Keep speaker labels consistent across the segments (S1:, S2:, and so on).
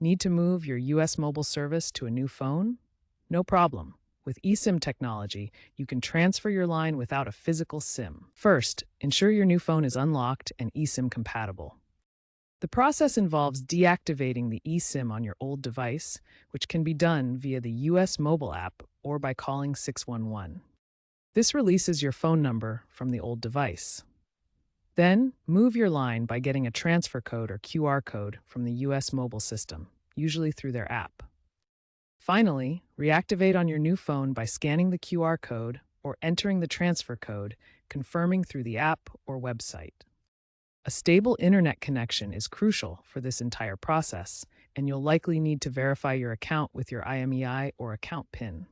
S1: Need to move your US mobile service to a new phone? No problem. With eSIM technology, you can transfer your line without a physical SIM. First, ensure your new phone is unlocked and eSIM compatible. The process involves deactivating the eSIM on your old device, which can be done via the US mobile app or by calling 611. This releases your phone number from the old device. Then, move your line by getting a transfer code or QR code from the US mobile system, usually through their app. Finally, reactivate on your new phone by scanning the QR code or entering the transfer code, confirming through the app or website. A stable internet connection is crucial for this entire process, and you'll likely need to verify your account with your IMEI or account PIN.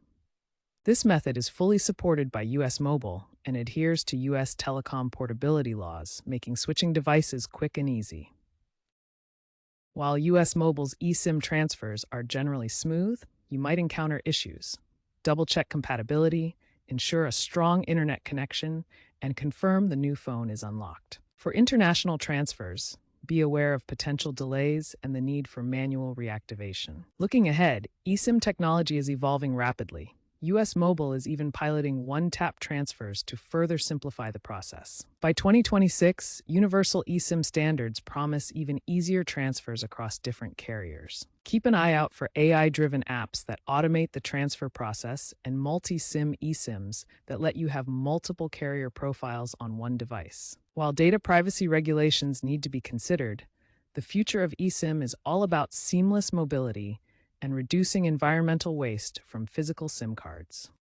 S1: This method is fully supported by US Mobile and adheres to US telecom portability laws, making switching devices quick and easy. While US Mobile's eSIM transfers are generally smooth, you might encounter issues. Double-check compatibility, ensure a strong internet connection, and confirm the new phone is unlocked. For international transfers, be aware of potential delays and the need for manual reactivation. Looking ahead, eSIM technology is evolving rapidly. US Mobile is even piloting one-tap transfers to further simplify the process. By 2026, universal eSIM standards promise even easier transfers across different carriers. Keep an eye out for AI-driven apps that automate the transfer process and multi-SIM eSIMs that let you have multiple carrier profiles on one device. While data privacy regulations need to be considered, the future of eSIM is all about seamless mobility and reducing environmental waste from physical SIM cards.